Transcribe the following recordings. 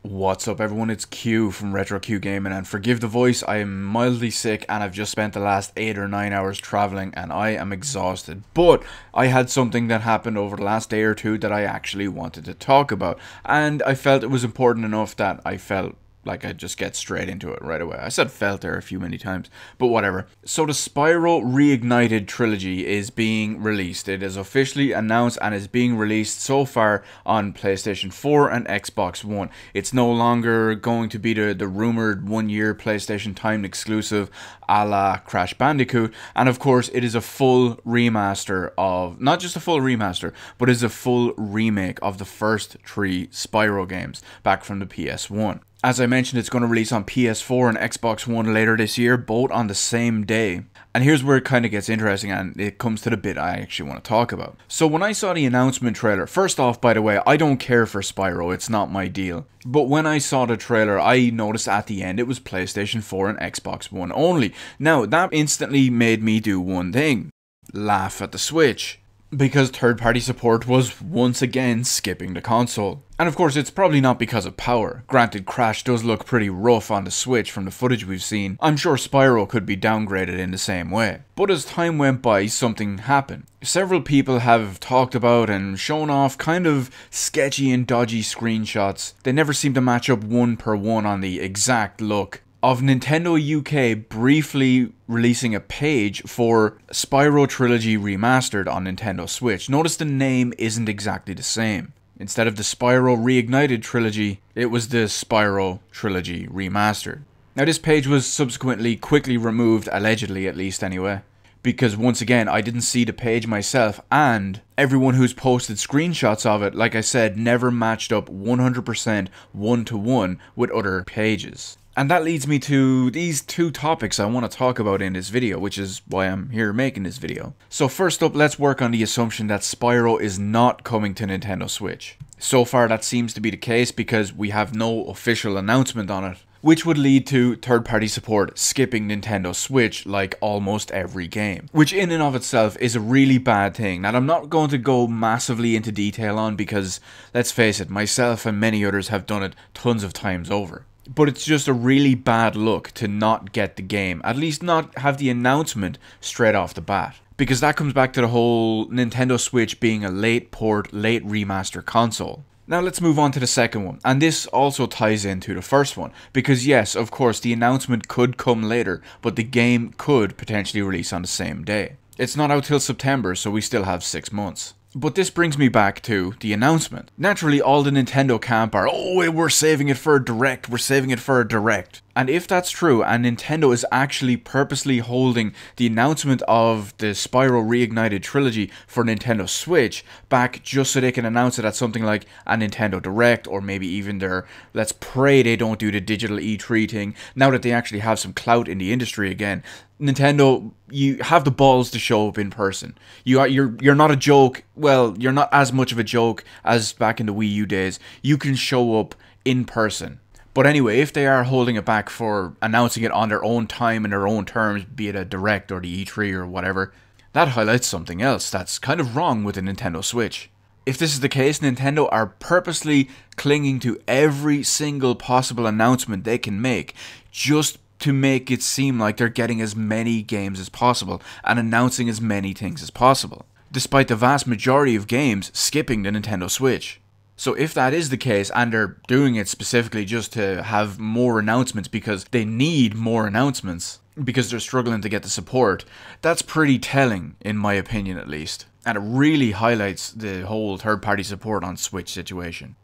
What's up everyone, it's Q from Retro Q Gaming, and forgive the voice, I am mildly sick and I've just spent the last 8 or 9 hours traveling and I am exhausted. But I had something that happened over the last day or two that I actually wanted to talk about, and I felt it was important enough that I felt like I'd just get straight into it right away. I said felt there many times, but whatever. So the Spyro Reignited Trilogy is being released. It is officially announced and is being released so far on PlayStation 4 and Xbox One. It's no longer going to be the rumoured 1-year PlayStation timed exclusive a la Crash Bandicoot. And of course, it is a full remaster of, not just a full remaster, but is a full remake of the first 3 Spyro games back from the PS1. As I mentioned, it's going to release on PS4 and Xbox One later this year, both on the same day. And here's where it kind of gets interesting, and it comes to the bit I actually want to talk about. So when I saw the announcement trailer, first off, by the way, I don't care for Spyro, it's not my deal. But when I saw the trailer, I noticed at the end it was PlayStation 4 and Xbox One only. Now, that instantly made me do one thing: laugh at the Switch. Because third-party support was once again skipping the console. And of course, it's probably not because of power. Granted, Crash does look pretty rough on the Switch from the footage we've seen. I'm sure Spyro could be downgraded in the same way. But as time went by, something happened. Several people have talked about and shown off kind of sketchy and dodgy screenshots. They never seem to match up 1-for-1 on the exact look of Nintendo UK briefly releasing a page for Spyro Trilogy Remastered on Nintendo Switch. Notice the name isn't exactly the same. Instead of the Spyro Reignited Trilogy, it was the Spyro Trilogy Remastered. Now this page was subsequently quickly removed, allegedly at least anyway, because once again I didn't see the page myself, and everyone who's posted screenshots of it, like I said, never matched up 100% 1-to-1 with other pages. And that leads me to these 2 topics I want to talk about in this video, which is why I'm here making this video. So first up, let's work on the assumption that Spyro is not coming to Nintendo Switch. So far that seems to be the case because we have no official announcement on it, which would lead to third-party support skipping Nintendo Switch like almost every game, which in and of itself is a really bad thing that I'm not going to go massively into detail on because, let's face it, myself and many others have done it tons of times over. But it's just a really bad look to not get the game, at least not have the announcement straight off the bat. Because that comes back to the whole Nintendo Switch being a late port, late remaster console. Now let's move on to the second one, and this also ties into the first one, because yes, of course, the announcement could come later, but the game could potentially release on the same day. It's not out till September, so we still have 6 months. But this brings me back to the announcement. Naturally, all the Nintendo camp are, oh, we're saving it for a direct, we're saving it for a direct. And if that's true, and Nintendo is actually purposely holding the announcement of the Spyro Reignited Trilogy for Nintendo Switch back just so they can announce it at something like a Nintendo Direct, or maybe even their, let's pray they don't do the digital E3 thing, now that they actually have some clout in the industry again. Nintendo, you have the balls to show up in person. You're not a joke. Well, you're not as much of a joke as back in the Wii U days. You can show up in person. But anyway, if they are holding it back for announcing it on their own time and their own terms, be it a Direct or the E3 or whatever, that highlights something else that's kind of wrong with the Nintendo Switch. If this is the case, Nintendo are purposely clinging to every single possible announcement they can make, just to make it seem like they're getting as many games as possible and announcing as many things as possible, despite the vast majority of games skipping the Nintendo Switch. So if that is the case, and they're doing it specifically just to have more announcements because they need more announcements, because they're struggling to get the support, that's pretty telling, in my opinion at least. And it really highlights the whole third-party support on Switch situation.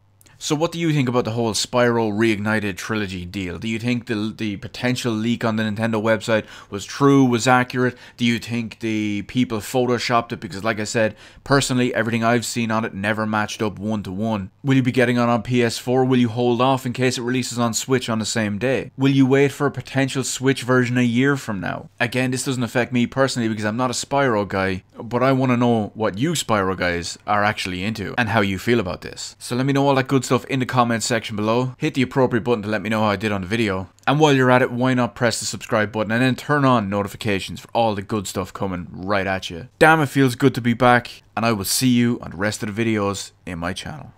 So what do you think about the whole Spyro Reignited Trilogy deal? Do you think the potential leak on the Nintendo website was true, was accurate? Do you think the people photoshopped it? Because like I said, personally, everything I've seen on it never matched up 1-to-1. Will you be getting it on PS4? Will you hold off in case it releases on Switch on the same day? Will you wait for a potential Switch version a year from now? Again, this doesn't affect me personally because I'm not a Spyro guy, but I want to know what you Spyro guys are actually into and how you feel about this. So let me know all that good stuff in the comments section below. Hit the appropriate button to let me know how I did on the video. And while you're at it, why not press the subscribe button and then turn on notifications for all the good stuff coming right at you. Damn, it feels good to be back, and I will see you on the rest of the videos in my channel.